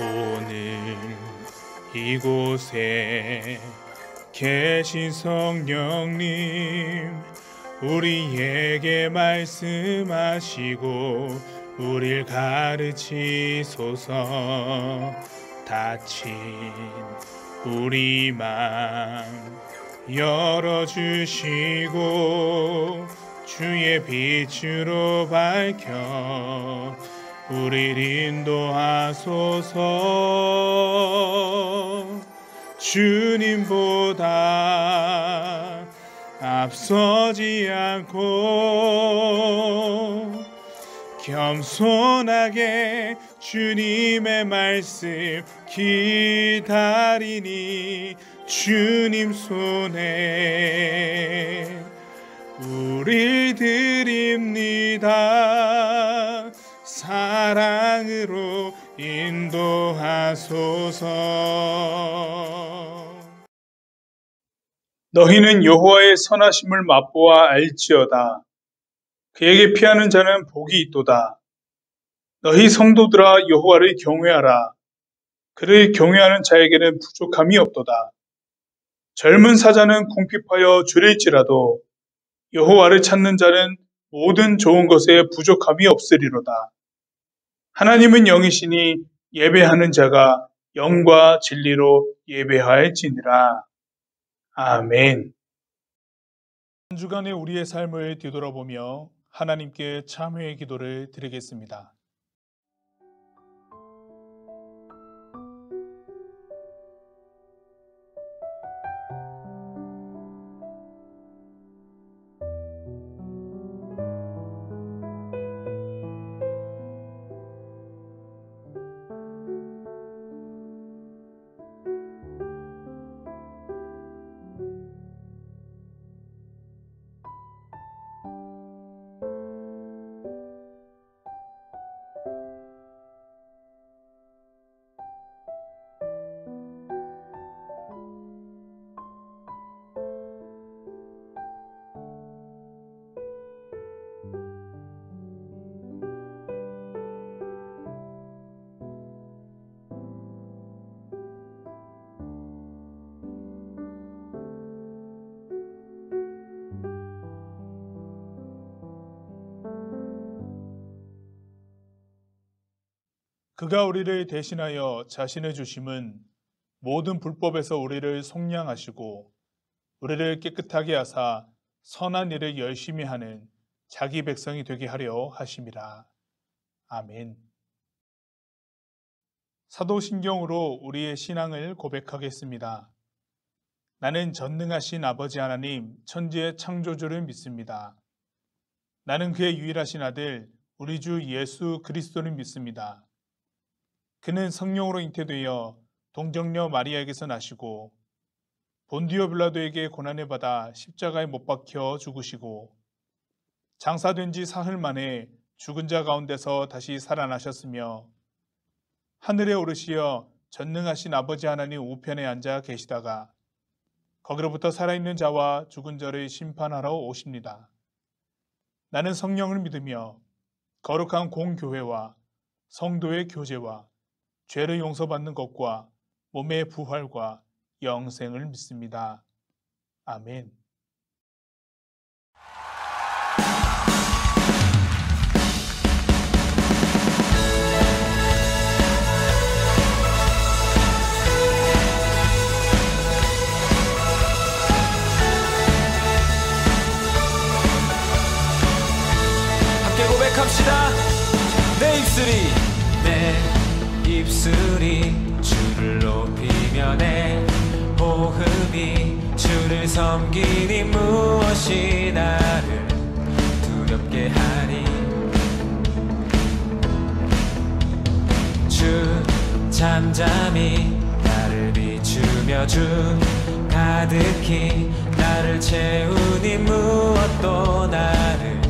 오늘 이곳에 계신 성령님, 우리에게 말씀하시고 우릴 가르치소서. 닫힌 우리 맘 열어주시고 주의 빛으로 밝혀 우릴 인도하소서. 주님보다 앞서지 않고 겸손하게 주님의 말씀 기다리니 주님 손에 우리 드립니다. 사랑으로 인도하소서. 너희는 여호와의 선하심을 맛보아 알지어다. 그에게 피하는 자는 복이 있도다. 너희 성도들아, 여호와를 경외하라. 그를 경외하는 자에게는 부족함이 없도다. 젊은 사자는 궁핍하여 줄일지라도 여호와를 찾는 자는 모든 좋은 것에 부족함이 없으리로다. 하나님은 영이시니 예배하는 자가 영과 진리로 예배할지니라. 아멘. 한 주간의 우리의 삶을 뒤돌아보며 하나님께 참회의 기도를 드리겠습니다. 그가 우리를 대신하여 자신을 주심은 모든 불법에서 우리를 속량하시고 우리를 깨끗하게 하사 선한 일을 열심히 하는 자기 백성이 되게 하려 하심이라. 아멘. 사도신경으로 우리의 신앙을 고백하겠습니다. 나는 전능하신 아버지 하나님, 천지의 창조주를 믿습니다. 나는 그의 유일하신 아들, 우리 주 예수 그리스도를 믿습니다. 그는 성령으로 잉태되어 동정녀 마리아에게서 나시고 본디오 빌라도에게 고난을 받아 십자가에 못 박혀 죽으시고 장사된 지 사흘 만에 죽은 자 가운데서 다시 살아나셨으며 하늘에 오르시어 전능하신 아버지 하나님 우편에 앉아 계시다가 거기로부터 살아있는 자와 죽은 자를 심판하러 오십니다. 나는 성령을 믿으며 거룩한 공교회와 성도의 교제와 죄를 용서받는 것과 몸의 부활과 영생을 믿습니다. 아멘. 함께 고백합시다. 내 입술이 주를 높이며 내 호흡이 주를 섬기니 무엇이 나를 두렵게 하리. 주 잠잠히 나를 비추며 주 가득히 나를 채우니 무엇도 나를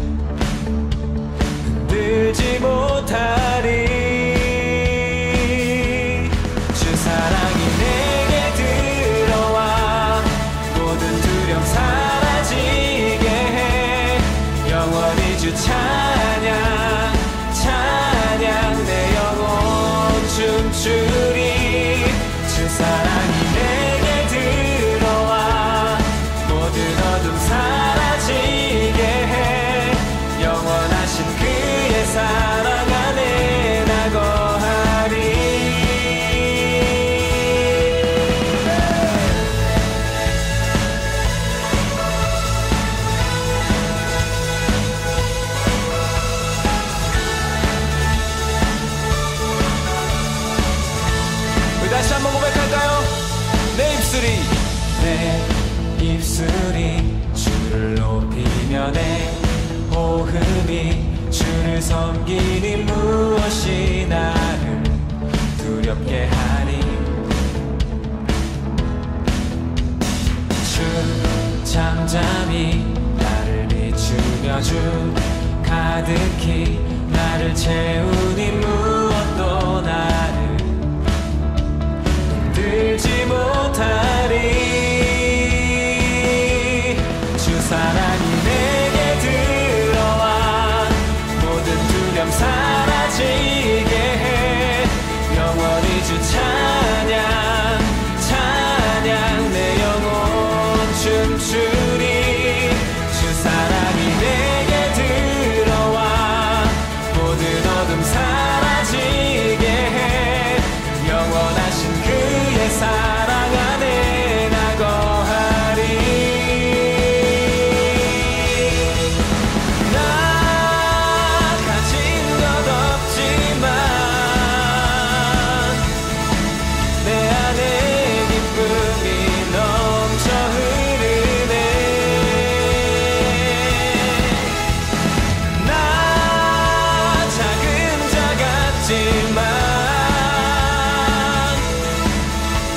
흔들지 못하리. 찬양 찬양 내 영혼 춤추 주변에 호흡이 주를 섬기니 무엇이 나를 두렵게 하리. 주 잠잠히 나를 비추며 주 가득히 나를 채우니 무엇도 나를 들지 못하리. 주 사랑이 내게 들어와 모든 두려움 사라지게 해. 영원히 주 찬양 찬양 내 영혼 춤추리. 주 사랑이 내게 들어와 모든 어둠 사라지게 해. 영원하신 그의 사랑 안에 나 거하리. 나 가진 것 없지만 내 안에 기쁨이 넘쳐 흐르네. 나 작은 자 같지만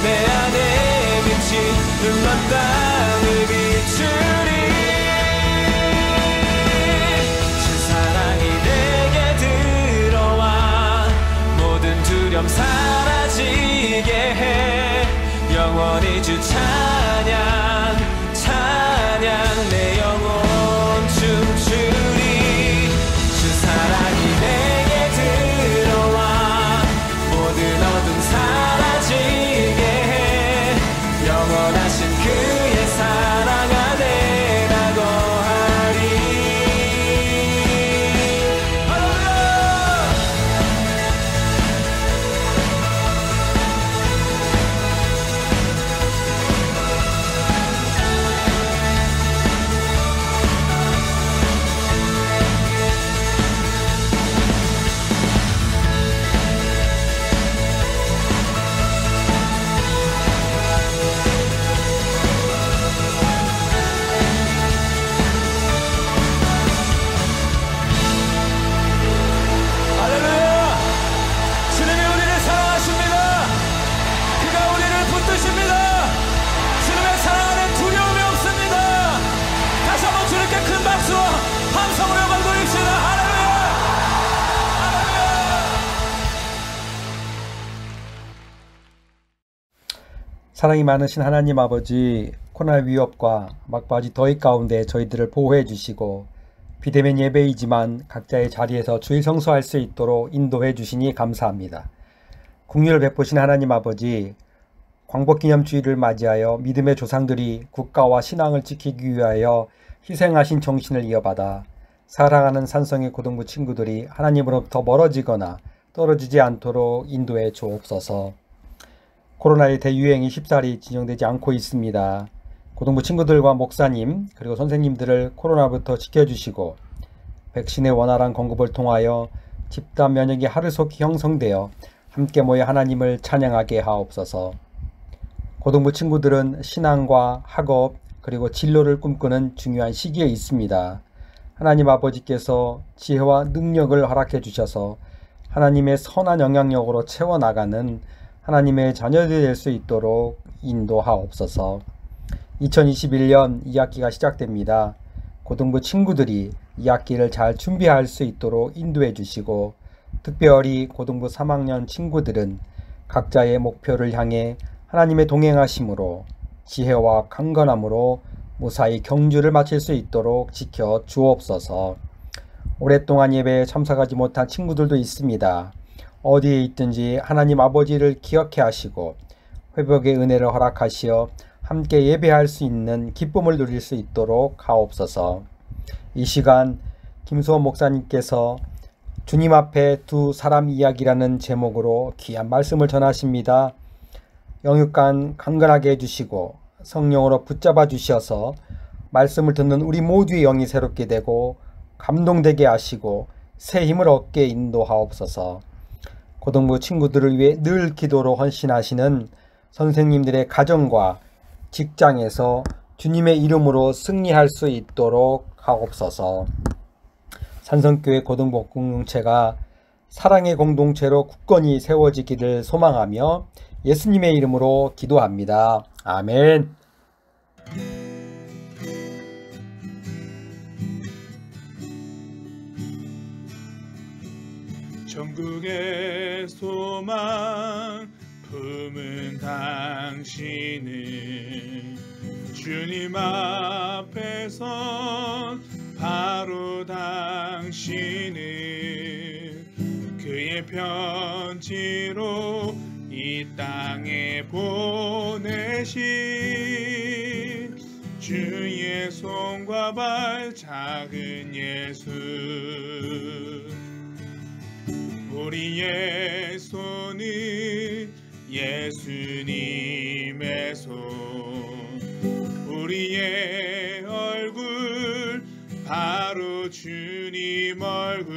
내 안에 빛이 눈먼 땅을 비추리. 주 사랑이 내게 들어와 모든 두려움 사라지게 해. 영원히 주 찬양 찬양 내 영혼 춤추리. 주 사랑이 내게 들어와 모든 어둠 사라지게 해. 영원하신 그의 사랑 안에 나 거하리. 할렐루야. 할렐루야. 주님이 우리를 사랑하십니다. 그가 우리를 붙드십니다. 주님의 사랑 안에 두려움이 없습니다. 다시 한번 주님께 큰 박수와 함성으로 영광 돌립시다. 할렐루야. 사랑이 많으신 하나님 아버지, 코로나 위협과 막바지 더위 가운데 저희들을 보호해 주시고 비대면 예배이지만 각자의 자리에서 주일 성수할 수 있도록 인도해 주시니 감사합니다. 국률을 베푸신 하나님 아버지, 광복기념주의를 맞이하여 믿음의 조상들이 국가와 신앙을 지키기 위하여 희생하신 정신을 이어받아 사랑하는 산성의 고등부 친구들이 하나님으로부터 멀어지거나 떨어지지 않도록 인도해 주옵소서. 코로나의 대유행이 쉽사리 진정되지 않고 있습니다. 고등부 친구들과 목사님 그리고 선생님들을 코로나부터 지켜주시고 백신의 원활한 공급을 통하여 집단 면역이 하루속히 형성되어 함께 모여 하나님을 찬양하게 하옵소서. 고등부 친구들은 신앙과 학업 그리고 진로를 꿈꾸는 중요한 시기에 있습니다. 하나님 아버지께서 지혜와 능력을 허락해 주셔서 하나님의 선한 영향력으로 채워나가는 하나님의 자녀들이 될 수 있도록 인도하옵소서. 2021년 2학기가 시작됩니다. 고등부 친구들이 2학기를 잘 준비할 수 있도록 인도해 주시고 특별히 고등부 3학년 친구들은 각자의 목표를 향해 하나님의 동행하심으로 지혜와 강건함으로 무사히 경주를 마칠 수 있도록 지켜 주옵소서. 오랫동안 예배에 참석하지 못한 친구들도 있습니다. 어디에 있든지 하나님 아버지를 기억해 하시고 회복의 은혜를 허락하시어 함께 예배할 수 있는 기쁨을 누릴 수 있도록 하옵소서. 이 시간 김수원 목사님께서 주님 앞에 두 사람 이야기라는 제목으로 귀한 말씀을 전하십니다. 영육간 강건하게 해주시고 성령으로 붙잡아 주셔서 말씀을 듣는 우리 모두의 영이 새롭게 되고 감동되게 하시고 새 힘을 얻게 인도하옵소서. 고등부 친구들을 위해 늘 기도로 헌신하시는 선생님들의 가정과 직장에서 주님의 이름으로 승리할 수 있도록 하옵소서. 산성교회 고등부 공동체가 사랑의 공동체로 굳건히 세워지기를 소망하며 예수님의 이름으로 기도합니다. 아멘. 전국의 소망 품은 당신은 주님 앞에선 바로 당신은 그의 편지로 이 땅에 보내신 주의 손과 발 작은 예수, 우리의 손은 예수님의 손, 우리의 얼굴 바로 주님 얼굴,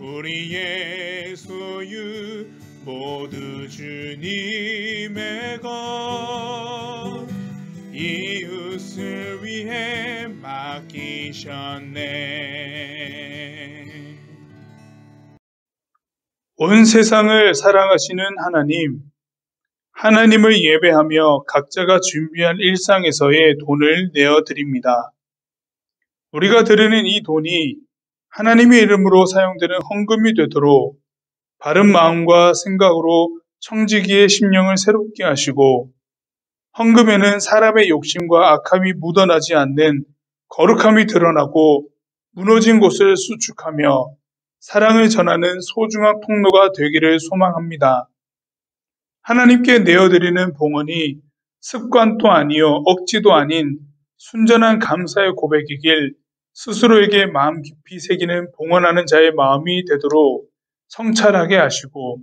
우리의 소유 모두 주님의 것, 이웃을 위해 맡기셨네. 온 세상을 사랑하시는 하나님, 하나님을 예배하며 각자가 준비한 일상에서의 돈을 내어드립니다. 우리가 드리는 이 돈이 하나님의 이름으로 사용되는 헌금이 되도록 바른 마음과 생각으로 청지기의 심령을 새롭게 하시고, 헌금에는 사람의 욕심과 악함이 묻어나지 않는 거룩함이 드러나고 무너진 곳을 수축하며 사랑을 전하는 소중한 통로가 되기를 소망합니다. 하나님께 내어드리는 봉헌이 습관도 아니요 억지도 아닌 순전한 감사의 고백이길 스스로에게 마음 깊이 새기는 봉헌하는 자의 마음이 되도록 성찰하게 하시고,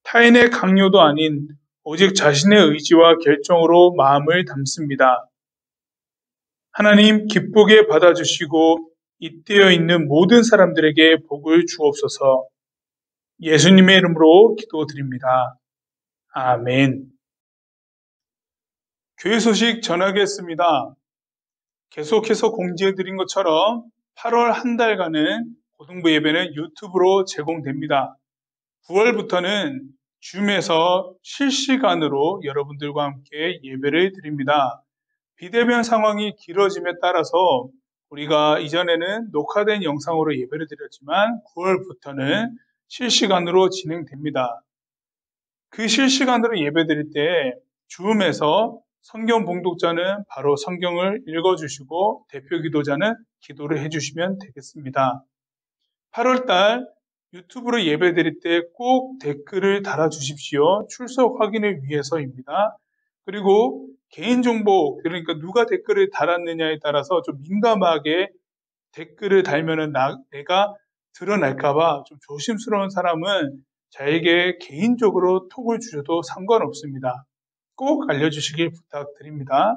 타인의 강요도 아닌 오직 자신의 의지와 결정으로 마음을 담습니다. 하나님 기쁘게 받아주시고 잇대어 있는 모든 사람들에게 복을 주옵소서. 예수님의 이름으로 기도드립니다. 아멘. 교회 소식 전하겠습니다. 계속해서 공지해드린 것처럼 8월 한 달간은 고등부 예배는 유튜브로 제공됩니다. 9월부터는 줌에서 실시간으로 여러분들과 함께 예배를 드립니다. 비대면 상황이 길어짐에 따라서 우리가 이전에는 녹화된 영상으로 예배를 드렸지만 9월부터는 실시간으로 진행됩니다. 그 실시간으로 예배 드릴 때 줌에서 성경 봉독자는 바로 성경을 읽어주시고 대표 기도자는 기도를 해주시면 되겠습니다. 8월달 유튜브로 예배 드릴 때 꼭 댓글을 달아주십시오. 출석 확인을 위해서입니다. 그리고 개인정보, 그러니까 누가 댓글을 달았느냐에 따라서 좀 민감하게 댓글을 달면은 내가 드러날까봐 좀 조심스러운 사람은 저에게 개인적으로 톡을 주셔도 상관없습니다. 꼭 알려주시길 부탁드립니다.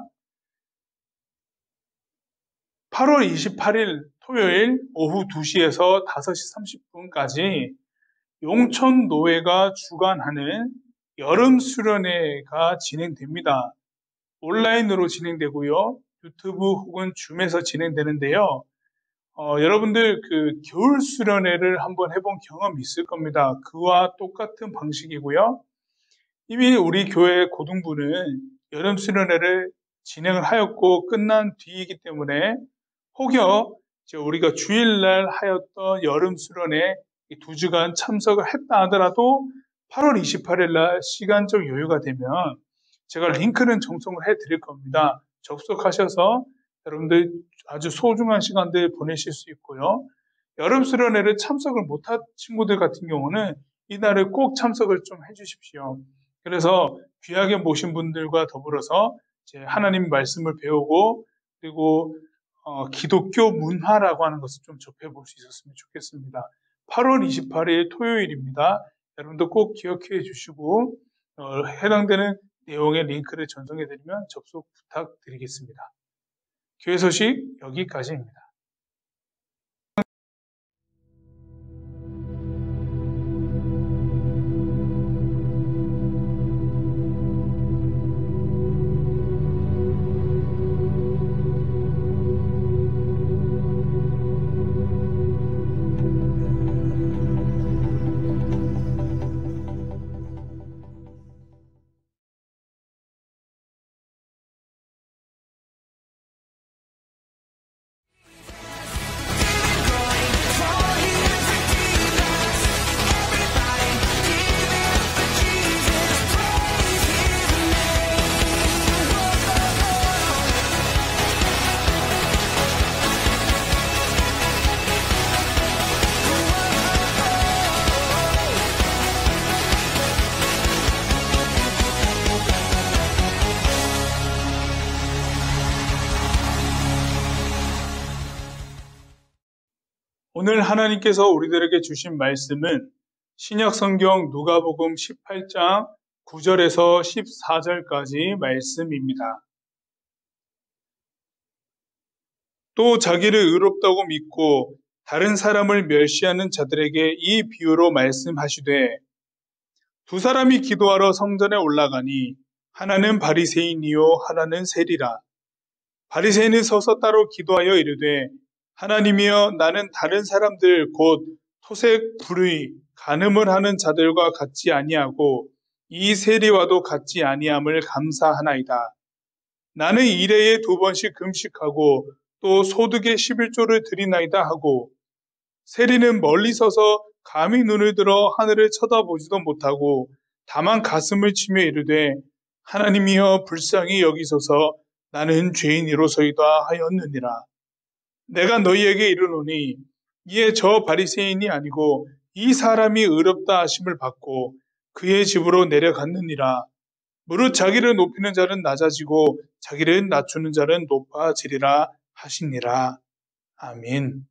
8월 28일 토요일 오후 2시에서 5시 30분까지 용천노회가 주관하는 여름 수련회가 진행됩니다. 온라인으로 진행되고요. 유튜브 혹은 줌에서 진행되는데요. 여러분들 그 겨울 수련회를 한번 해본 경험이 있을 겁니다. 그와 똑같은 방식이고요. 이미 우리 교회 고등부는 여름 수련회를 진행을 하였고 끝난 뒤이기 때문에 혹여 우리가 주일날 하였던 여름 수련회 2주간 참석을 했다 하더라도 8월 28일 날 시간적 여유가 되면 제가 링크는 전송을 해드릴 겁니다. 접속하셔서 여러분들 아주 소중한 시간들 보내실 수 있고요. 여름 수련회를 참석을 못한 친구들 같은 경우는 이날에 꼭 참석을 좀 해주십시오. 그래서 귀하게 모신 분들과 더불어서 이제 하나님 말씀을 배우고 그리고 기독교 문화라고 하는 것을 좀 접해볼 수 있었으면 좋겠습니다. 8월 28일 토요일입니다. 여러분들 꼭 기억해 주시고 해당되는 내용의 링크를 전송해드리면 접속 부탁드리겠습니다. 교회 소식 여기까지입니다. 오늘 하나님께서 우리들에게 주신 말씀은 신약 성경 누가복음 18장 9절에서 14절까지 말씀입니다. 또 자기를 의롭다고 믿고 다른 사람을 멸시하는 자들에게 이 비유로 말씀하시되 두 사람이 기도하러 성전에 올라가니 하나는 바리새인이요 하나는 세리라. 바리새인은 서서 따로 기도하여 이르되 하나님이여 나는 다른 사람들 곧 토색 불의 간음을 하는 자들과 같지 아니하고 이 세리와도 같지 아니함을 감사하나이다. 나는 일해에 2번씩 금식하고 또 소득의 11조를 드리나이다 하고 세리는 멀리 서서 감히 눈을 들어 하늘을 쳐다보지도 못하고 다만 가슴을 치며 이르되 하나님이여 불쌍히 여기소서 나는 죄인이로소이다 하였느니라. 내가 너희에게 이르노니 이에 저 바리새인이 아니고 이 사람이 의롭다 하심을 받고 그의 집으로 내려갔느니라. 무릇 자기를 높이는 자는 낮아지고 자기를 낮추는 자는 높아지리라 하시니라. 아멘.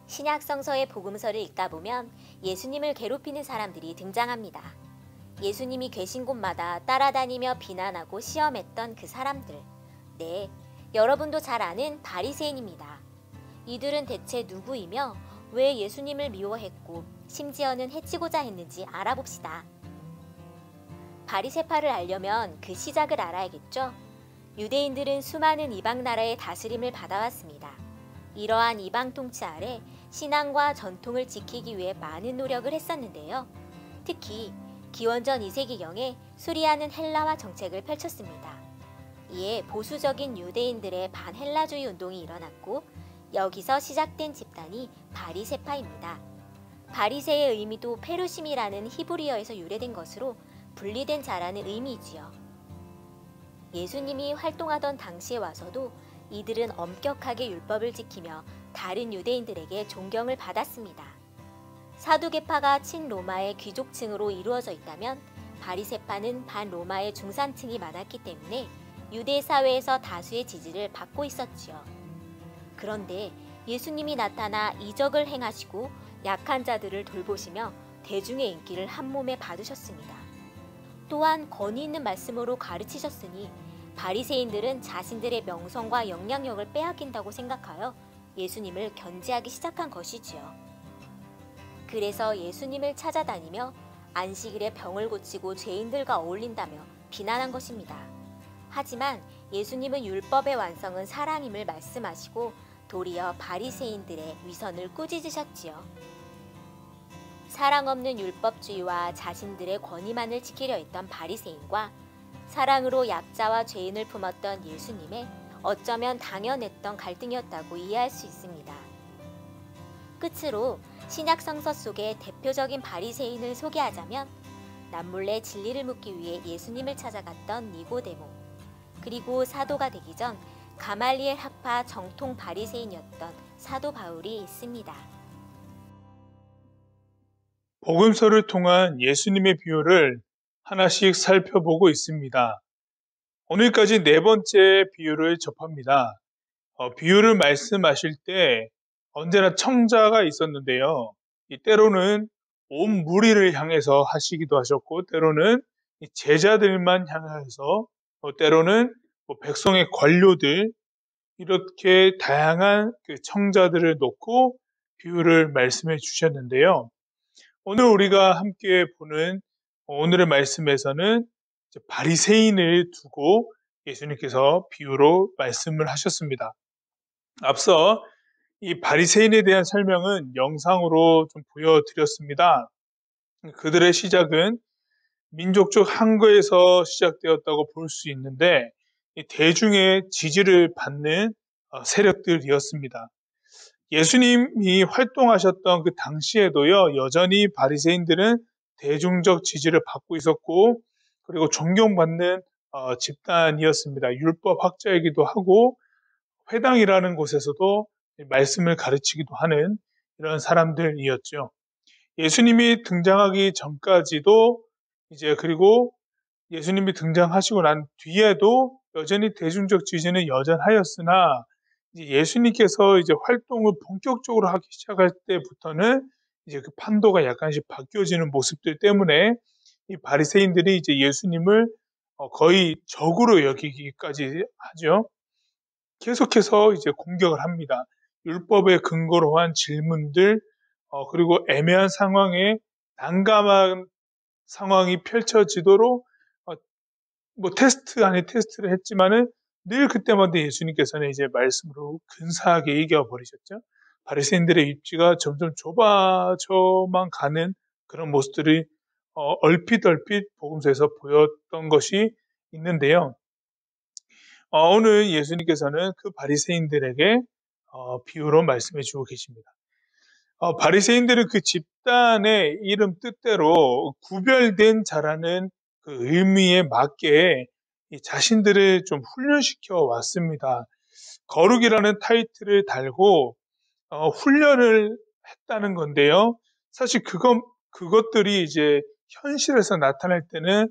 신약성서의 복음서를 읽다 보면 예수님을 괴롭히는 사람들이 등장합니다. 예수님이 계신 곳마다 따라다니며 비난하고 시험했던 그 사람들. 네, 여러분도 잘 아는 바리새인입니다. 이들은 대체 누구이며 왜 예수님을 미워했고 심지어는 해치고자 했는지 알아봅시다. 바리새파를 알려면 그 시작을 알아야겠죠? 유대인들은 수많은 이방 나라의 다스림을 받아왔습니다. 이러한 이방 통치 아래 신앙과 전통을 지키기 위해 많은 노력을 했었는데요. 특히 기원전 2세기경에 수리아는 헬라화 정책을 펼쳤습니다. 이에 보수적인 유대인들의 반헬라주의 운동이 일어났고 여기서 시작된 집단이 바리새파입니다. 바리새의 의미도 페루심이라는 히브리어에서 유래된 것으로 분리된 자라는 의미이지요. 예수님이 활동하던 당시에 와서도 이들은 엄격하게 율법을 지키며 다른 유대인들에게 존경을 받았습니다. 사두개파가 친로마의 귀족층으로 이루어져 있다면 바리새파는 반로마의 중산층이 많았기 때문에 유대 사회에서 다수의 지지를 받고 있었지요. 그런데 예수님이 나타나 이적을 행하시고 약한 자들을 돌보시며 대중의 인기를 한몸에 받으셨습니다. 또한 권위 있는 말씀으로 가르치셨으니 바리새인들은 자신들의 명성과 영향력을 빼앗긴다고 생각하여 예수님을 견제하기 시작한 것이지요. 그래서 예수님을 찾아다니며 안식일에 병을 고치고 죄인들과 어울린다며 비난한 것입니다. 하지만 예수님은 율법의 완성은 사랑임을 말씀하시고 도리어 바리새인들의 위선을 꾸짖으셨지요. 사랑 없는 율법주의와 자신들의 권위만을 지키려 했던 바리새인과 사랑으로 약자와 죄인을 품었던 예수님의 어쩌면 당연했던 갈등이었다고 이해할 수 있습니다. 끝으로 신약 성서 속의 대표적인 바리새인을 소개하자면 남몰래 진리를 묻기 위해 예수님을 찾아갔던 니고데모, 그리고 사도가 되기 전 가말리엘 학파 정통 바리새인이었던 사도 바울이 있습니다. 복음서를 통한 예수님의 비유를 하나씩 살펴보고 있습니다. 오늘까지 4번째 비유를 접합니다. 비유를 말씀하실 때 언제나 청자가 있었는데요. 때로는 온 무리를 향해서 하시기도 하셨고, 때로는 제자들만 향해서, 때로는 백성의 관료들, 이렇게 다양한 청자들을 놓고 비유를 말씀해 주셨는데요. 오늘 우리가 함께 보는 오늘의 말씀에서는 바리새인을 두고 예수님께서 비유로 말씀을 하셨습니다. 앞서 이 바리새인에 대한 설명은 영상으로 좀 보여드렸습니다. 그들의 시작은 민족적 항거에서 시작되었다고 볼 수 있는데 대중의 지지를 받는 세력들이었습니다. 예수님이 활동하셨던 그 당시에도요, 여전히 바리새인들은 대중적 지지를 받고 있었고, 그리고 존경받는 집단이었습니다. 율법학자이기도 하고, 회당이라는 곳에서도 말씀을 가르치기도 하는 이런 사람들이었죠. 예수님이 등장하기 전까지도 그리고 예수님이 등장하시고 난 뒤에도 여전히 대중적 지지는 여전하였으나 이제 예수님께서 이제 활동을 본격적으로 하기 시작할 때부터는 이제 그 판도가 약간씩 바뀌어지는 모습들 때문에 이 바리새인들이 이제 예수님을 거의 적으로 여기기까지 하죠. 계속해서 이제 공격을 합니다. 율법에 근거로 한 질문들, 그리고 애매한 상황에 난감한 상황이 펼쳐지도록 뭐 테스트 아닌 테스트를 했지만은 늘 그때마다 예수님께서는 이제 말씀으로 근사하게 이겨버리셨죠. 바리새인들의 입지가 점점 좁아져만 가는 그런 모습들이 얼핏 복음서에서 보였던 것이 있는데요. 오늘 예수님께서는 그 바리새인들에게 비유로 말씀해 주고 계십니다. 바리새인들은 그 집단의 이름 뜻대로 구별된 자라는 그 의미에 맞게 이 자신들을 좀 훈련시켜 왔습니다. 거룩이라는 타이틀을 달고 훈련을 했다는 건데요. 사실 그것들이 이제 현실에서 나타날 때는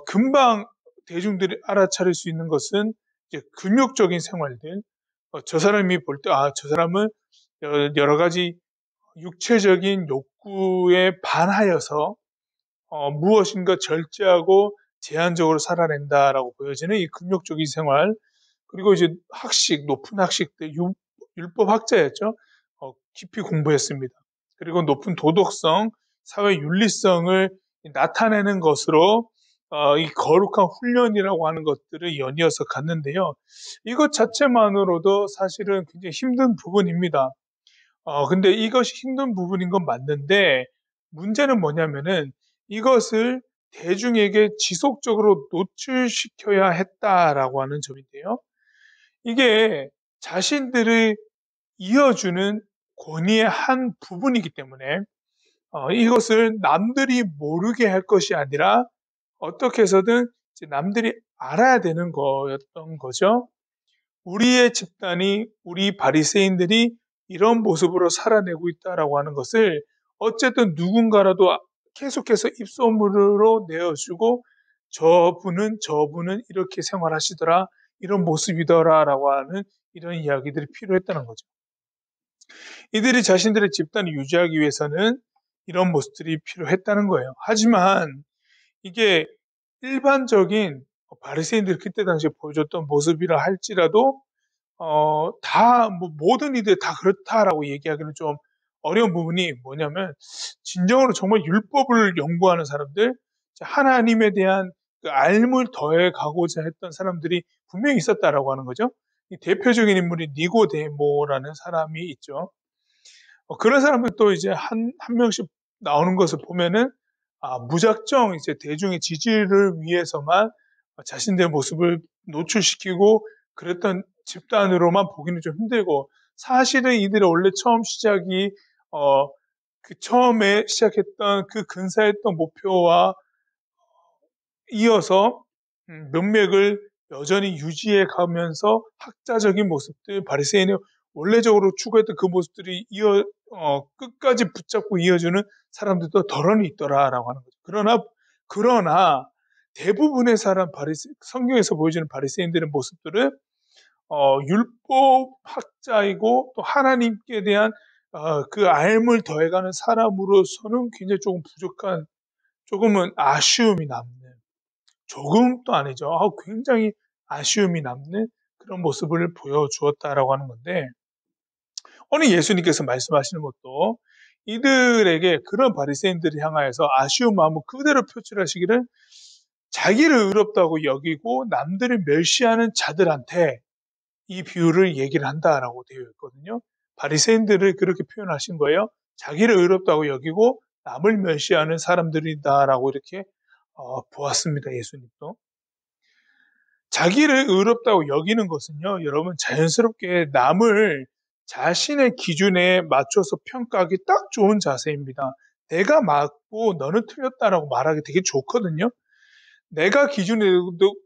금방 대중들이 알아차릴 수 있는 것은 이제 근육적인 생활들. 저 사람이 볼 때, 저 사람은 여러 가지 육체적인 욕구에 반하여서 무엇인가 절제하고 제한적으로 살아낸다라고 보여지는 이 근육적인 생활, 그리고 이제 높은 학식들, 율법 학자였죠. 깊이 공부했습니다. 그리고 높은 도덕성, 사회 윤리성을 나타내는 것으로 이 거룩한 훈련이라고 하는 것들을 연이어서 갔는데요. 이것 자체만으로도 사실은 굉장히 힘든 부분입니다. 근데 이것이 힘든 부분인 건 맞는데, 문제는 뭐냐면은 이것을 대중에게 지속적으로 노출시켜야 했다라고 하는 점인데요. 이게 자신들을 이어주는 권위의 한 부분이기 때문에 이것을 남들이 모르게 할 것이 아니라 어떻게 해서든 이제 남들이 알아야 되는 거였던 거죠. 우리의 집단이, 우리 바리새인들이 이런 모습으로 살아내고 있다라고 하는 것을 어쨌든 누군가라도 계속해서 입소문으로 내어주고 저분은 이렇게 생활하시더라, 이런 모습이더라라고 하는 이런 이야기들이 필요했다는 거죠. 이들이 자신들의 집단을 유지하기 위해서는 이런 모습들이 필요했다는 거예요. 하지만 이게 일반적인 바리새인들이 그때 당시에 보여줬던 모습이라 할지라도 모든 이들 다 그렇다라고 얘기하기는 좀 어려운 부분이 뭐냐면, 진정으로 정말 율법을 연구하는 사람들, 하나님에 대한 그 알물 더해 가고자 했던 사람들이 분명히 있었다라고 하는 거죠. 이 대표적인 인물이 니고데모라는 사람이 있죠. 그런 사람들도 이제 한 명씩 나오는 것을 보면은, 무작정 이제 대중의 지지를 위해서만 자신들의 모습을 노출시키고 그랬던 집단으로만 보기는 좀 힘들고, 사실은 이들의 원래 처음 시작이 그 처음에 시작했던 그 근사했던 목표와 이어서 명맥을 여전히 유지해 가면서 학자적인 모습들, 바리새인의 원래적으로 추구했던 그 모습들이 끝까지 붙잡고 이어주는 사람들도 덜어는 있더라라고 하는 거죠. 그러나 대부분의 성경에서 보여주는 바리새인들의 모습들은 율법 학자이고 또 하나님께 대한 그 알물 더해가는 사람으로서는 굉장히 조금 부족한, 조금은 아쉬움이 남는, 조금도 아니죠. 굉장히 아쉬움이 남는 그런 모습을 보여주었다라고 하는 건데, 오늘 예수님께서 말씀하시는 것도 이들에게, 그런 바리새인들을 향하여서 아쉬운 마음을 그대로 표출하시기를, 자기를 의롭다고 여기고 남들을 멸시하는 자들한테 이 비유를 얘기를 한다라고 되어 있거든요. 바리새인들을 그렇게 표현하신 거예요. 자기를 의롭다고 여기고 남을 멸시하는 사람들이다라고 이렇게 보았습니다. 예수님도. 자기를 의롭다고 여기는 것은요, 여러분, 자연스럽게 남을 자신의 기준에 맞춰서 평가하기 딱 좋은 자세입니다. 내가 맞고 너는 틀렸다라고 말하기 되게 좋거든요. 내가 기준이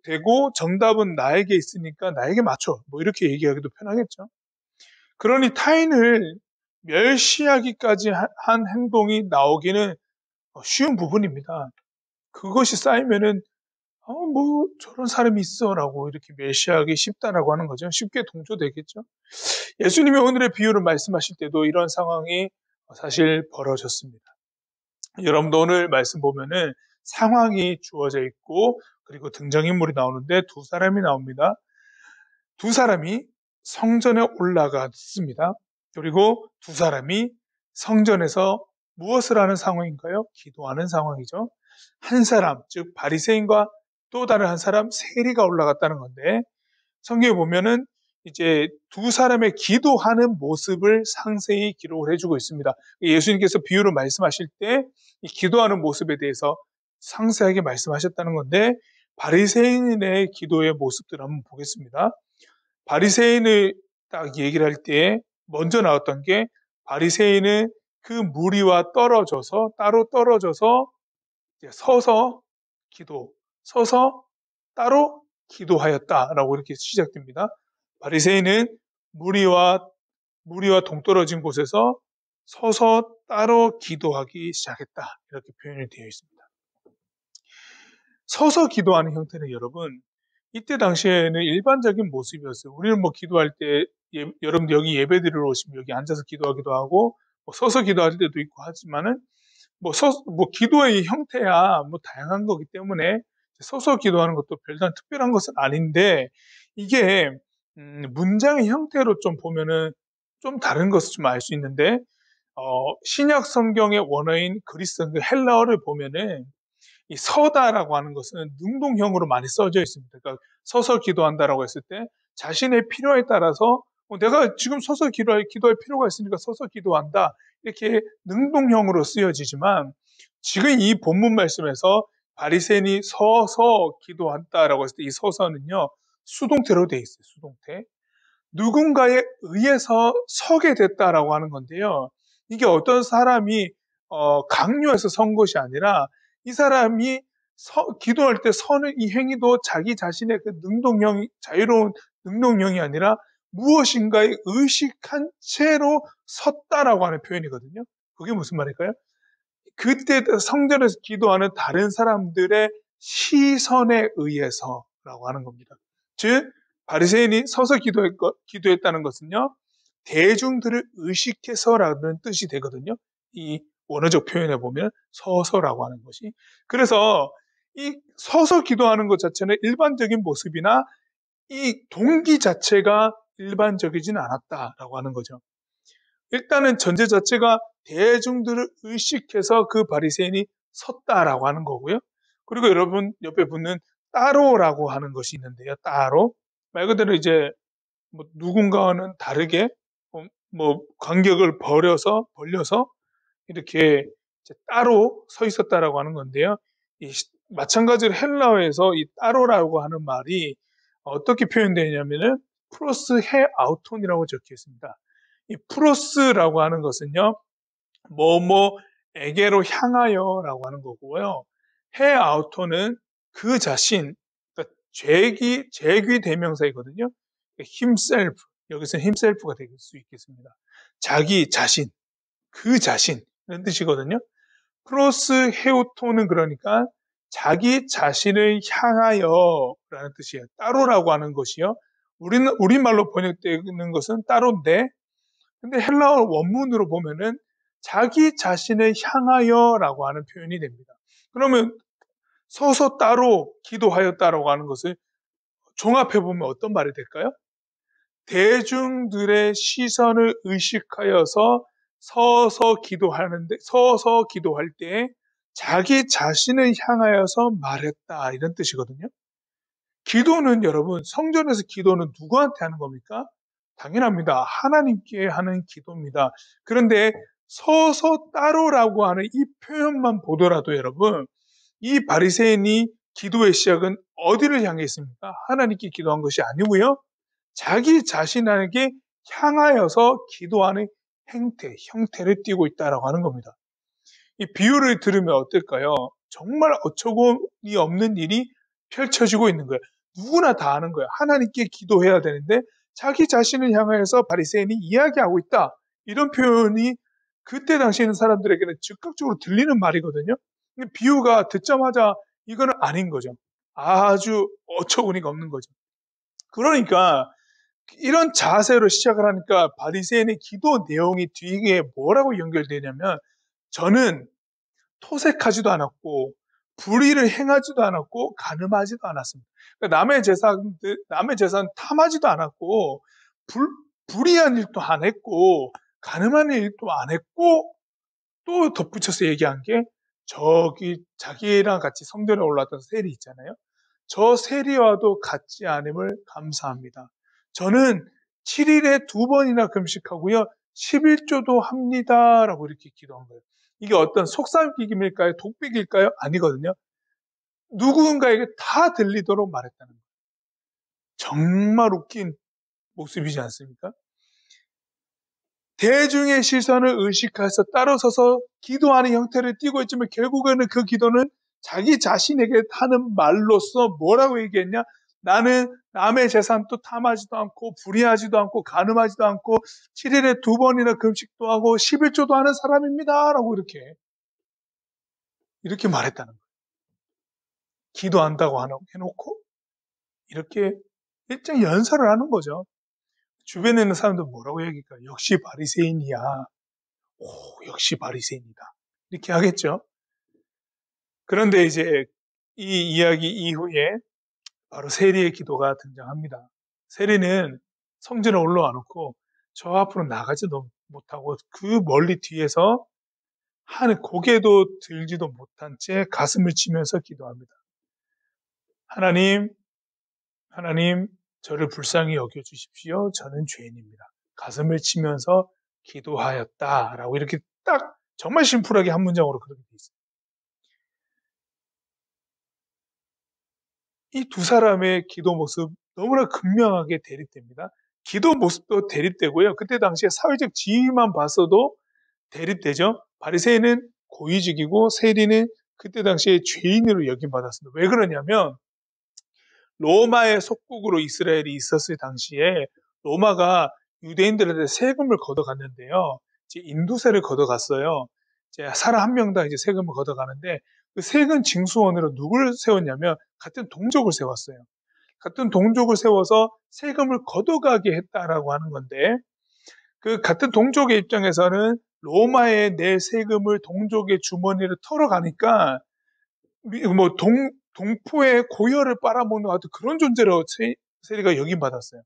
되고 정답은 나에게 있으니까 나에게 맞춰, 뭐 이렇게 얘기하기도 편하겠죠. 그러니 타인을 멸시하기까지 한 행동이 나오기는 쉬운 부분입니다. 그것이 쌓이면은 뭐 저런 사람이 있어라고 이렇게 멸시하기 쉽다라고 하는 거죠. 쉽게 동조되겠죠. 예수님이 오늘의 비유를 말씀하실 때도 이런 상황이 사실 벌어졌습니다. 여러분도 오늘 말씀 보면은 상황이 주어져 있고 그리고 등장인물이 나오는데 두 사람이 나옵니다. 두 사람이 성전에 올라갔습니다. 그리고 두 사람이 성전에서 무엇을 하는 상황인가요? 기도하는 상황이죠. 한 사람, 즉 바리새인과 또 다른 한 사람 세리가 올라갔다는 건데 성경에 보면은 이제 두 사람의 기도하는 모습을 상세히 기록을 해주고 있습니다. 예수님께서 비유를 말씀하실 때 이 기도하는 모습에 대해서 상세하게 말씀하셨다는 건데 바리새인의 기도의 모습들을 한번 보겠습니다. 바리새인을 딱 얘기를 할 때 먼저 나왔던 게 바리새인은 그 무리와 떨어져서 따로 떨어져서 이제 서서 따로 기도하였다라고 이렇게 시작됩니다. 바리새인은 무리와 동떨어진 곳에서 서서 따로 기도하기 시작했다. 이렇게 표현이 되어 있습니다. 서서 기도하는 형태는 여러분, 이때 당시에는 일반적인 모습이었어요. 우리는 뭐 기도할 때, 여러분들 여기 예배 드리러 오시면 여기 앉아서 기도하기도 하고, 뭐 서서 기도할 때도 있고 하지만은, 뭐 기도의 형태야 뭐 다양한 거기 때문에 서서 기도하는 것도 별다른 특별한 것은 아닌데, 이게, 문장의 형태로 좀 보면은 좀 다른 것을 좀 알 수 있는데, 신약 성경의 원어인 그리스 그 헬라어를 보면은 이 서다라고 하는 것은 능동형으로 많이 써져 있습니다. 그러니까 서서 기도한다라고 했을 때 자신의 필요에 따라서 내가 지금 서서 기도할 필요가 있으니까 서서 기도한다. 이렇게 능동형으로 쓰여지지만 지금 이 본문 말씀에서 바리새인이 서서 기도한다라고 했을 때 이 서서는요 수동태로 돼 있어요. 수동태. 누군가에 의해서 서게 됐다라고 하는 건데요. 이게 어떤 사람이 강요해서 선 것이 아니라 이 사람이 기도할 때 서는 이 행위도 자기 자신의 그 자유로운 능동형이 아니라 무엇인가에 의식한 채로 섰다라고 하는 표현이거든요. 그게 무슨 말일까요? 그때 성전에서 기도하는 다른 사람들의 시선에 의해서라고 하는 겁니다. 즉 바리새인이 서서 기도했다는 것은요, 대중들을 의식해서라는 뜻이 되거든요. 이 원어적 표현에 보면 서서라고 하는 것이. 그래서 이 서서 기도하는 것 자체는 일반적인 모습이나 이 동기 자체가 일반적이진 않았다라고 하는 거죠. 일단은 전제 자체가 대중들을 의식해서 그 바리새인이 섰다라고 하는 거고요. 그리고 여러분 옆에 붙는 따로라고 하는 것이 있는데요. 따로 말 그대로 이제 뭐 누군가와는 다르게 뭐 간격을 벌려서 이렇게 이제 따로 서 있었다라고 하는 건데요. 마찬가지로 헬라어에서 이 따로라고 하는 말이 어떻게 표현되냐면은 프로스 헤 아우톤이라고 적혀 있습니다. 이 프로스라고 하는 것은요, 뭐뭐에게로 향하여라고 하는 거고요. 헤 아우톤은 그 자신, 그러니까 제귀 대명사이거든요. himself, 여기서 himself가 될 수 있겠습니다. 자기 자신, 그 자신 이런 뜻이거든요. 프로스 헤오토는 그러니까 자기 자신을 향하여라는 뜻이에요. 따로라고 하는 것이요. 우리말로 번역되는 것은 따로인데, 근데 헬라어 원문으로 보면은 자기 자신을 향하여라고 하는 표현이 됩니다. 그러면 서서 따로 기도하였다라고 하는 것을 종합해 보면 어떤 말이 될까요? 대중들의 시선을 의식하여서 서서 기도할 때 자기 자신을 향하여서 말했다 이런 뜻이거든요. 기도는 여러분 성전에서 기도는 누구한테 하는 겁니까? 당연합니다. 하나님께 하는 기도입니다. 그런데 서서 따로라고 하는 이 표현만 보더라도 여러분 이 바리새인이 기도의 시작은 어디를 향해 있습니까? 하나님께 기도한 것이 아니고요. 자기 자신에게 향하여서 기도하는 형태를 띠고 있다라고 하는 겁니다. 이 비유를 들으면 어떨까요? 정말 어처구니 없는 일이 펼쳐지고 있는 거예요. 누구나 다 아는 거예요. 하나님께 기도해야 되는데 자기 자신을 향하여서 바리새인이 이야기하고 있다. 이런 표현이 그때 당시에 있는 사람들에게는 즉각적으로 들리는 말이거든요. 비유가 듣자마자 이거는 아닌 거죠. 아주 어처구니가 없는 거죠. 그러니까 이런 자세로 시작을 하니까 바리새인의 기도 내용이 뒤에 뭐라고 연결되냐면, 저는 토색하지도 않았고 불의를 행하지도 않았고 간음하지도 않았습니다. 그러니까 남의 재산 탐하지도 않았고 불의한 일도 안 했고 간음하는 일도 안 했고, 또 덧붙여서 얘기한 게 저기 자기랑 같이 성전에 올랐던 세리 있잖아요. 저 세리와도 같지 않음을 감사합니다. 저는 7일에 2번이나 금식하고요. 11조도 합니다. 라고 이렇게 기도한 거예요. 이게 어떤 속삭임일까요? 독백일까요? 아니거든요. 누군가에게 다 들리도록 말했다는 거예요. 정말 웃긴 모습이지 않습니까? 대중의 시선을 의식해서 따로 서서 기도하는 형태를 띠고 있지만, 결국에는 그 기도는 자기 자신에게 하는 말로써 뭐라고 얘기했냐? 나는 남의 재산도 탐하지도 않고 불의하지도 않고 간음하지도 않고 7일에 2번이나 금식도 하고 11조도 하는 사람입니다. 라고 이렇게 말했다는 거예요. 기도한다고 해놓고 이렇게 일정 연설을 하는 거죠. 주변에 있는 사람들 뭐라고 얘기할까? 역시 바리새인이야. 오, 역시 바리새인이다. 이렇게 하겠죠. 그런데 이제 이 이야기 이후에 바로 세리의 기도가 등장합니다. 세리는 성전에 올라와 놓고 저 앞으로 나가지도 못하고 그 멀리 뒤에서 고개도 들지도 못한 채 가슴을 치면서 기도합니다. 하나님, 저를 불쌍히 여겨주십시오. 저는 죄인입니다. 가슴을 치면서 기도하였다라고 이렇게 딱 정말 심플하게 한 문장으로 그렇게 돼 있어요. 이 두 사람의 기도 모습 너무나 극명하게 대립됩니다. 기도 모습도 대립되고요. 그때 당시에 사회적 지위만 봤어도 대립되죠. 바리새인은 고위직이고 세리는 그때 당시에 죄인으로 여김받았습니다. 왜 그러냐면 로마의 속국으로 이스라엘이 있었을 당시에 로마가 유대인들한테 세금을 걷어갔는데요. 이제 인도세를 걷어갔어요. 이제 사람 한 명당 이제 세금을 걷어가는데, 그 세금 징수원으로 누굴 세웠냐면 같은 동족을 세웠어요. 같은 동족을 세워서 세금을 걷어가게 했다라고 하는 건데, 그 같은 동족의 입장에서는 로마에 낼 세금을 동족의 주머니를 털어가니까 뭐 동포의 고혈을 빨아먹는 아주 그런 존재로 세리가 여김받았어요.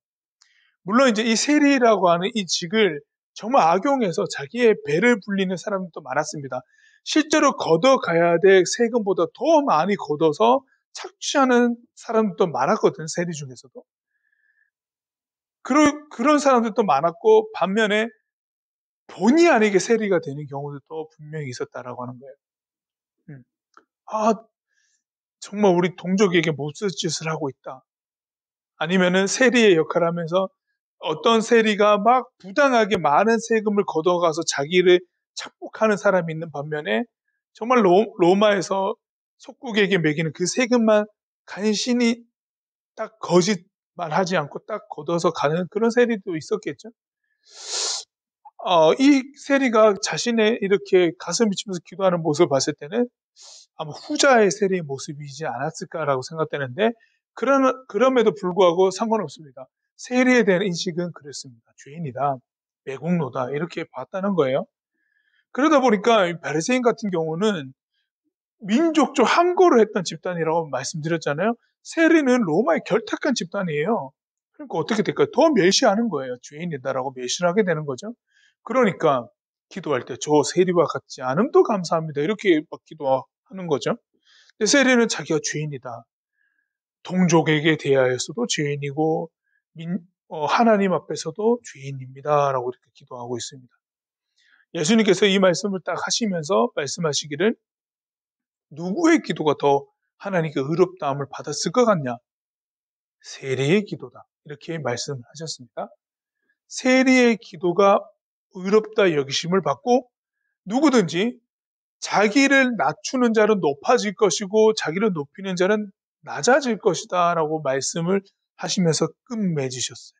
물론 이제 이 세리라고 하는 이 직을 정말 악용해서 자기의 배를 불리는 사람도 많았습니다. 실제로 걷어가야 될 세금보다 더 많이 걷어서 착취하는 사람도 많았거든요. 세리 중에서도. 그런 사람들도 많았고, 반면에 본의 아니게 세리가 되는 경우도 분명히 있었다라고 하는 거예요. 아, 정말 우리 동족에게 못쓸 짓을 하고 있다. 아니면은 세리의 역할을 하면서 어떤 세리가 막 부당하게 많은 세금을 걷어가서 자기를 착복하는 사람이 있는 반면에 정말 로마에서 속국에게 매기는 그 세금만 간신히 딱 거짓말 하지 않고 딱 걷어서 가는 그런 세리도 있었겠죠. 이 세리가 자신의 이렇게 가슴을 치면서 기도하는 모습을 봤을 때는 아마 후자의 세리의 모습이지 않았을까라고 생각되는데, 그럼에도 불구하고 상관없습니다. 세리에 대한 인식은 그랬습니다. 죄인이다, 매국노다, 이렇게 봤다는 거예요. 그러다 보니까 바리새인 같은 경우는 민족적 항거를 했던 집단이라고 말씀드렸잖아요. 세리는 로마의 결탁한 집단이에요. 그러니까 어떻게 될까요? 더 멸시하는 거예요. 죄인이다라고 멸시를 하게 되는 거죠. 그러니까 기도할 때 저 세리와 같지 않음도 감사합니다, 이렇게 막 기도하는 거죠. 근데 세리는 자기가 죄인이다, 동족에게 대하여서도 죄인이고 하나님 앞에서도 죄인입니다 라고 이렇게 기도하고 있습니다. 예수님께서 이 말씀을 딱 하시면서 말씀하시기를, 누구의 기도가 더 하나님께 의롭다함을 받았을 것 같냐? 세리의 기도다, 이렇게 말씀하셨습니다. 세리의 기도가 의롭다 여기심을 받고, 누구든지 자기를 낮추는 자는 높아질 것이고 자기를 높이는 자는 낮아질 것이다 라고 말씀을 하시면서 끝맺으셨어요.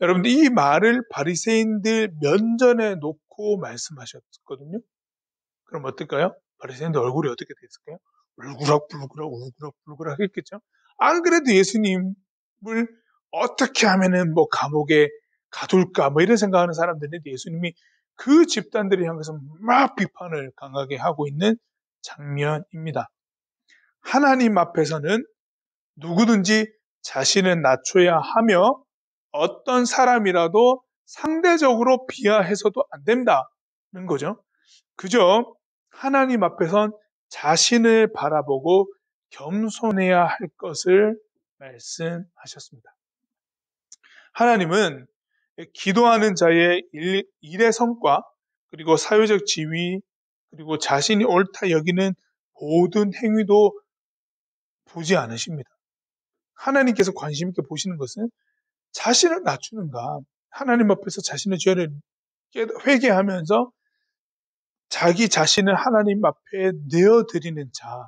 여러분들, 이 말을 바리새인들 면전에 놓고 말씀하셨거든요. 그럼 어떨까요? 바리새인들 얼굴이 어떻게 됐을까요? 울그락불그락 했겠죠. 안 그래도 예수님을 어떻게 하면은 뭐 감옥에 가둘까 뭐 이런 생각하는 사람들인데 예수님이 그 집단들을 향해서 막 비판을 강하게 하고 있는 장면입니다. 하나님 앞에서는 누구든지 자신을 낮춰야 하며 어떤 사람이라도 상대적으로 비하해서도 안 된다는 거죠. 그저 하나님 앞에선 자신을 바라보고 겸손해야 할 것을 말씀하셨습니다. 하나님은 기도하는 자의 일의 성과, 그리고 사회적 지위, 그리고 자신이 옳다 여기는 모든 행위도 보지 않으십니다. 하나님께서 관심 있게 보시는 것은 자신을 낮추는가, 하나님 앞에서 자신의 죄를 회개하면서 자기 자신을 하나님 앞에 내어드리는 자,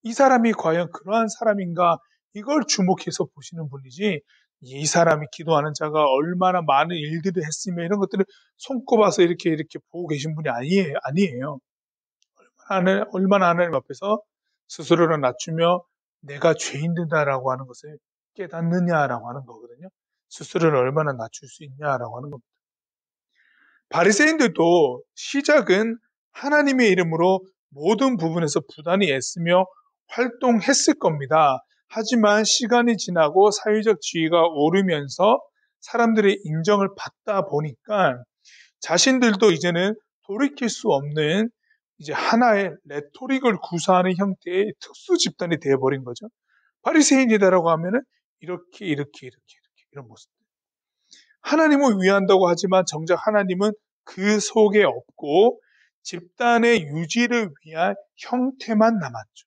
이 사람이 과연 그러한 사람인가, 이걸 주목해서 보시는 분이지, 이 사람이 기도하는 자가 얼마나 많은 일들을 했으며 이런 것들을 손꼽아서 이렇게 보고 계신 분이 아니에요. 얼마나 하나님 앞에서 스스로를 낮추며 내가 죄인이다라고 하는 것을 깨닫느냐라고 하는 거거든요. 스스로를 얼마나 낮출 수 있냐라고 하는 겁니다. 바리새인들도 시작은 하나님의 이름으로 모든 부분에서 부단히 애쓰며 활동했을 겁니다. 하지만 시간이 지나고 사회적 지위가 오르면서 사람들의 인정을 받다 보니까 자신들도 이제는 돌이킬 수 없는 이제 하나의 레토릭을 구사하는 형태의 특수 집단이 되어버린 거죠. 바리새인이다라고 하면은 이렇게 이런 모습. 하나님을 위한다고 하지만 정작 하나님은 그 속에 없고 집단의 유지를 위한 형태만 남았죠.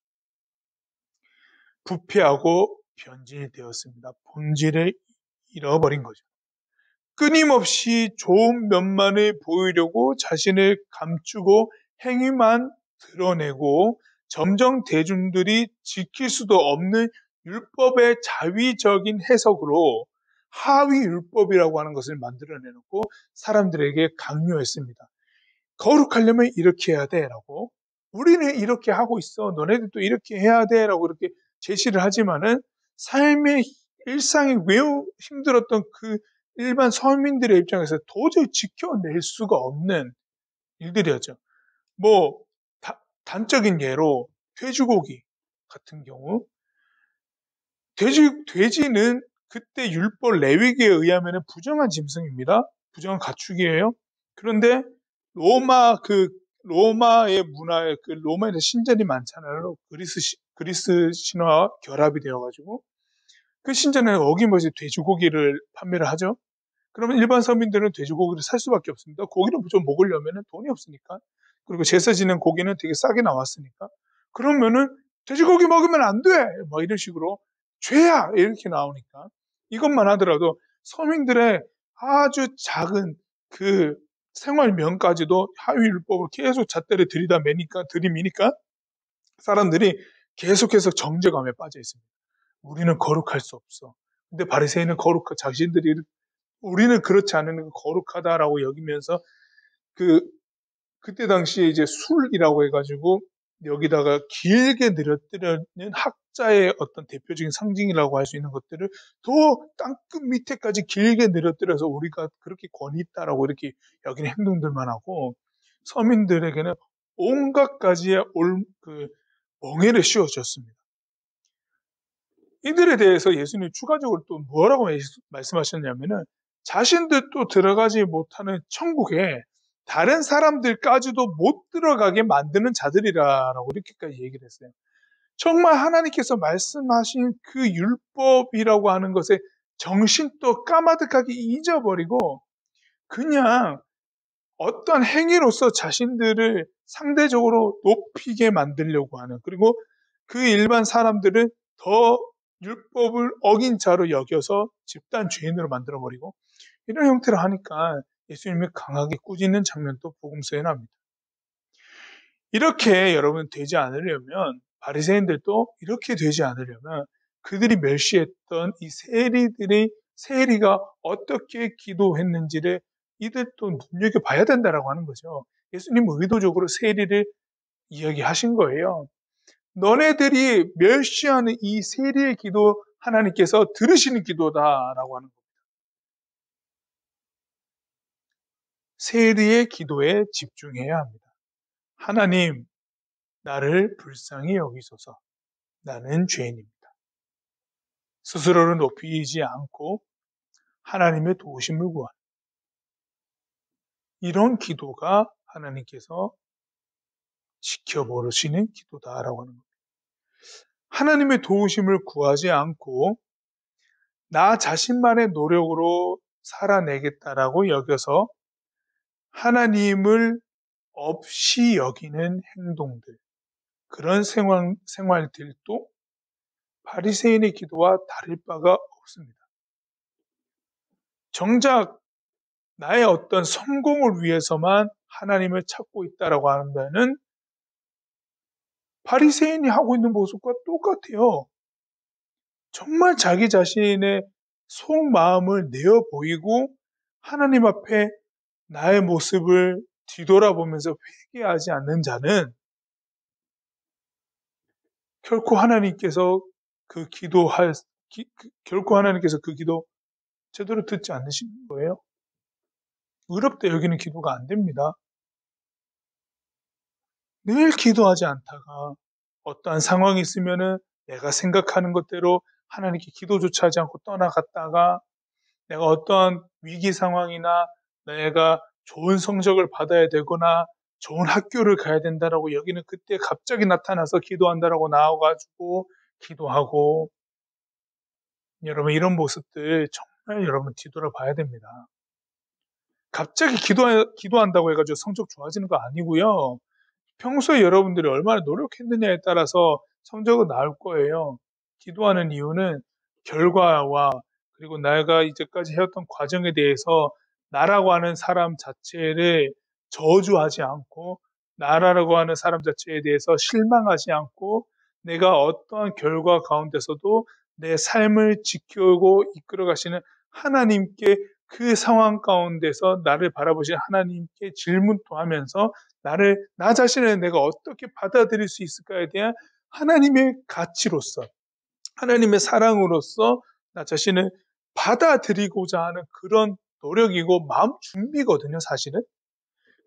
부패하고 변질되었습니다. 본질을 잃어버린 거죠. 끊임없이 좋은 면만을 보이려고 자신을 감추고 행위만 드러내고 점점 대중들이 지킬 수도 없는 율법의 자위적인 해석으로 하위 율법이라고 하는 것을 만들어내놓고 사람들에게 강요했습니다. 거룩하려면 이렇게 해야 돼라고, 우리는 이렇게 하고 있어, 너네들도 이렇게 해야 돼라고 이렇게 제시를 하지만은 삶의 일상이 매우 힘들었던 그 일반 서민들의 입장에서 도저히 지켜낼 수가 없는 일들이었죠. 뭐 단적인 예로 돼지고기 같은 경우, 돼지는 그때 율법 레위기에 의하면 부정한 짐승입니다. 부정한 가축이에요. 그런데 로마의 문화에 로마에 신전이 많잖아요. 그리스 신화와 결합이 되어가지고 그 신전에 어김없이 돼지고기를 판매를 하죠. 그러면 일반 서민들은 돼지고기를 살 수밖에 없습니다. 고기를 좀 먹으려면 돈이 없으니까. 그리고 제사 지낸 고기는 되게 싸게 나왔으니까. 그러면은 돼지고기 먹으면 안 돼! 뭐 이런 식으로 죄야! 이렇게 나오니까. 이것만 하더라도 서민들의 아주 작은 그 생활면까지도 하위율법을 계속 잣대를 들이미니까 사람들이 계속해서 정죄감에 빠져 있습니다. 우리는 거룩할 수 없어. 근데 바리새인은 자신들이 우리는 그렇지 않은 거룩하다라고 여기면서 그때 당시에 이제 술이라고 해가지고 여기다가 길게 늘어뜨리는 학자의 어떤 대표적인 상징이라고 할 수 있는 것들을 더 땅끝 밑에까지 길게 늘어뜨려서 우리가 그렇게 권위 있다라고 이렇게 여기는 행동들만 하고 서민들에게는 온갖 가지의 멍해를 씌워줬습니다. 이들에 대해서 예수님이 추가적으로 또 뭐라고 말씀하셨냐면은 자신들도 들어가지 못하는 천국에 다른 사람들까지도 못 들어가게 만드는 자들이라고 이렇게까지 얘기를 했어요. 정말 하나님께서 말씀하신 그 율법이라고 하는 것에 정신도 까마득하게 잊어버리고 그냥 어떤 행위로서 자신들을 상대적으로 높이게 만들려고 하는, 그리고 그 일반 사람들은 더 율법을 어긴 자로 여겨서 집단 죄인으로 만들어버리고 이런 형태로 하니까 예수님이 강하게 꾸짖는 장면도 복음서에 나옵니다. 이렇게 여러분 되지 않으려면, 바리새인들도 이렇게 되지 않으려면 그들이 멸시했던 이 세리가 어떻게 기도했는지를 이들도 눈여겨봐야 된다라고 하는 거죠. 예수님은 의도적으로 세리를 이야기하신 거예요. 너네들이 멸시하는 이 세리의 기도 하나님께서 들으시는 기도다라고 하는 겁니다. 세리의 기도에 집중해야 합니다. 하나님, 나를 불쌍히 여기소서. 나는 죄인입니다. 스스로를 높이지 않고 하나님의 도우심을 구하는 이런 기도가 하나님께서 지켜보시는 기도다라고 하는 겁니다. 하나님의 도우심을 구하지 않고 나 자신만의 노력으로 살아내겠다라고 여겨서 하나님을 없이 여기는 행동들, 그런 생활들도 바리새인의 기도와 다를 바가 없습니다. 정작 나의 어떤 성공을 위해서만 하나님을 찾고 있다라고 하는 바리새인이 하고 있는 모습과 똑같아요. 정말 자기 자신의 속마음을 내어 보이고 하나님 앞에 나의 모습을 뒤돌아보면서 회개하지 않는 자는 결코 하나님께서 결코 하나님께서 그 기도 제대로 듣지 않으시는 거예요. 의롭다 여기는 기도가 안 됩니다. 늘 기도하지 않다가 어떠한 상황이 있으면은 내가 생각하는 것대로 하나님께 기도조차 하지 않고 떠나갔다가 내가 어떠한 위기 상황이나 내가 좋은 성적을 받아야 되거나 좋은 학교를 가야 된다라고 여기는 그때 갑자기 나타나서 기도한다라고 나와가지고 기도하고 여러분 이런 모습들 정말 여러분 뒤돌아봐야 됩니다. 갑자기 기도한다고 해가지고 성적 좋아지는 거 아니고요. 평소에 여러분들이 얼마나 노력했느냐에 따라서 성적은 나올 거예요. 기도하는 이유는 결과와 그리고 내가 이제까지 해왔던 과정에 대해서 나라고 하는 사람 자체를 저주하지 않고 나라고 하는 사람 자체에 대해서 실망하지 않고 내가 어떠한 결과 가운데서도 내 삶을 지키고 이끌어 가시는 하나님께 그 상황 가운데서 나를 바라보시는 하나님께 질문도 하면서 나 자신을 내가 어떻게 받아들일 수 있을까에 대한 하나님의 가치로서, 하나님의 사랑으로서 나 자신을 받아들이고자 하는 그런 노력이고 마음 준비거든요, 사실은.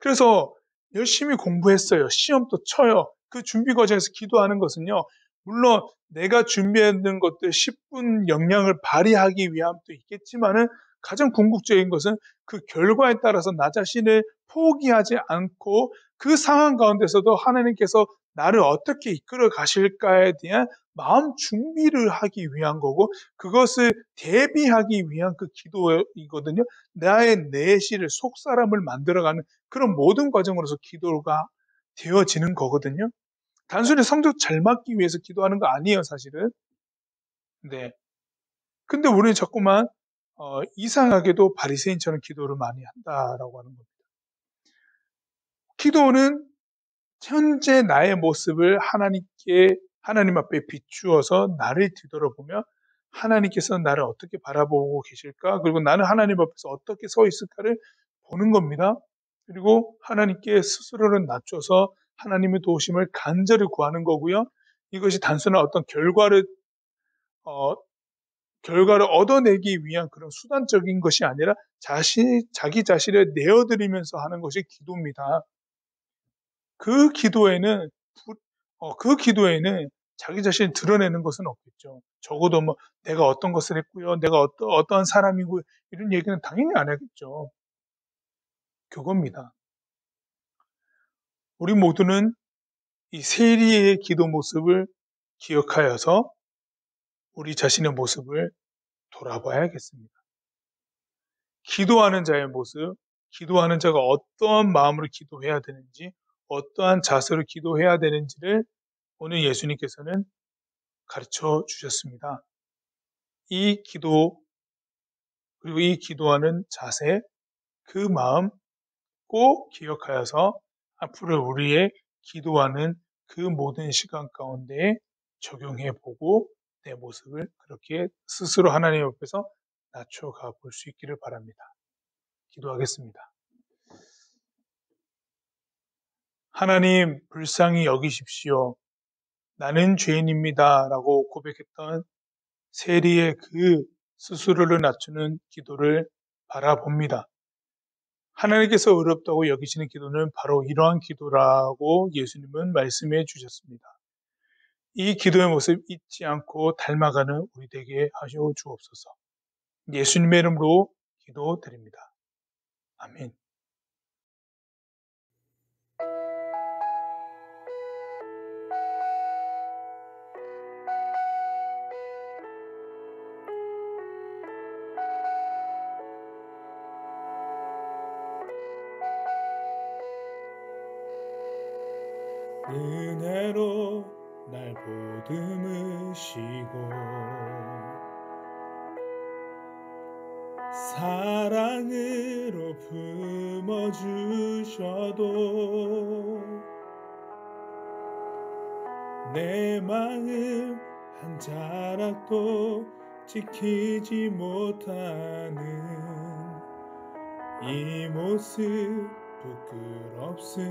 그래서 열심히 공부했어요. 시험도 쳐요. 그 준비 과정에서 기도하는 것은요, 물론 내가 준비했는 것들 10분 역량을 발휘하기 위함도 있겠지만은 가장 궁극적인 것은 그 결과에 따라서 나 자신을 포기하지 않고 그 상황 가운데서도 하나님께서 나를 어떻게 이끌어 가실까에 대한 마음 준비를 하기 위한 거고 그것을 대비하기 위한 그 기도이거든요. 나의 내실을 속사람을 만들어가는 그런 모든 과정으로서 기도가 되어지는 거거든요. 단순히 성적 잘 맞기 위해서 기도하는 거 아니에요, 사실은. 네. 근데 우리는 자꾸만 이상하게도 바리새인처럼 기도를 많이 한다라고 하는 겁니다. 기도는 현재 나의 모습을 하나님 앞에 비추어서 나를 뒤돌아보며 하나님께서 나를 어떻게 바라보고 계실까? 그리고 나는 하나님 앞에서 어떻게 서 있을까를 보는 겁니다. 그리고 하나님께 스스로를 낮춰서 하나님의 도우심을 간절히 구하는 거고요. 이것이 단순한 어떤 결과를 얻어내기 위한 그런 수단적인 것이 아니라 자기 자신을 내어드리면서 하는 것이 기도입니다. 그 기도에는 자기 자신을 드러내는 것은 없겠죠. 적어도 뭐 내가 어떤 것을 했고요, 내가 어떠한 사람이고 이런 얘기는 당연히 안 하겠죠. 그겁니다. 우리 모두는 이 세리의 기도 모습을 기억하여서 우리 자신의 모습을 돌아봐야겠습니다. 기도하는 자의 모습, 기도하는 자가 어떠한 마음으로 기도해야 되는지, 어떠한 자세로 기도해야 되는지를 오늘 예수님께서는 가르쳐 주셨습니다. 이 기도, 그리고 이 기도하는 자세, 그 마음 꼭 기억하여서 앞으로 우리의 기도하는 그 모든 시간 가운데 적용해 보고 내 모습을 그렇게 스스로 하나님 앞에서 낮춰가 볼 수 있기를 바랍니다. 기도하겠습니다. 하나님 불쌍히 여기십시오. 나는 죄인입니다 라고 고백했던 세리의 그 스스로를 낮추는 기도를 바라봅니다. 하나님께서 어렵다고 여기시는 기도는 바로 이러한 기도라고 예수님은 말씀해 주셨습니다. 이 기도의 모습 잊지 않고 닮아가는 우리 되게 하여 주옵소서. 예수님의 이름으로 기도드립니다. 아멘. 은혜로 날 보듬으시고 사랑으로 품어주셔도 내 마음 한 자락도 지키지 못하는 이 모습 부끄럽습니다.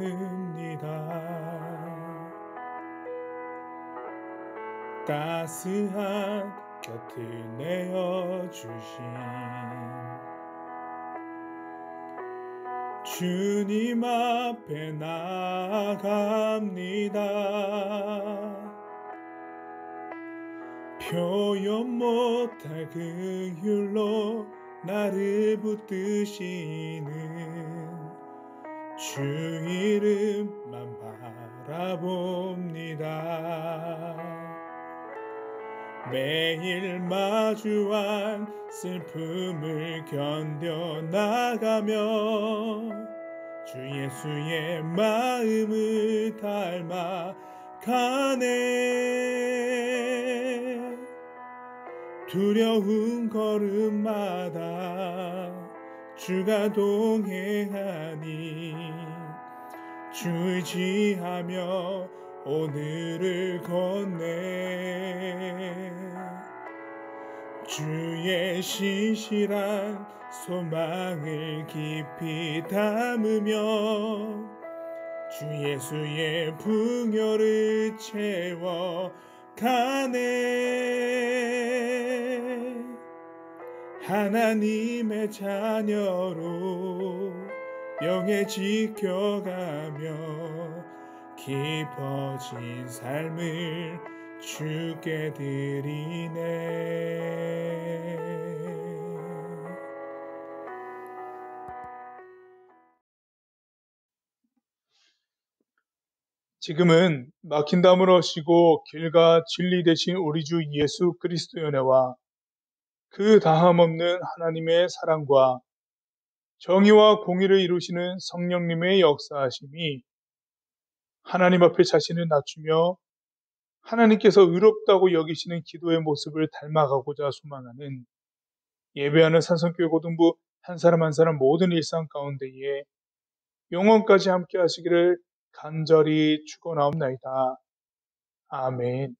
따스한 곁을 내어주신 주님 앞에 나아갑니다. 표현 못할 그 율로 나를 붙드시는 주 이름만 바라봅니다. 매일 마주한 슬픔을 견뎌나가며 주 예수의 마음을 닮아가네. 두려운 걸음마다 주가 동행하니 주 의지하며 오늘을 건네. 주의 신실한 소망을 깊이 담으며 주 예수의 풍요를 채워 가네. 하나님의 자녀로 영에 지켜가며 깊어진 삶을 주께 드리네. 지금은 막힌 담을 어시고 길과 진리 되신 우리 주 예수 그리스도의 은혜와 그 다함없는 하나님의 사랑과 정의와 공의를 이루시는 성령님의 역사하심이 하나님 앞에 자신을 낮추며 하나님께서 의롭다고 여기시는 기도의 모습을 닮아가고자 소망하는 예배하는 산성교회 고등부 한 사람 한 사람 모든 일상 가운데에 영원까지 함께 하시기를 간절히 축원하옵나이다. 아멘.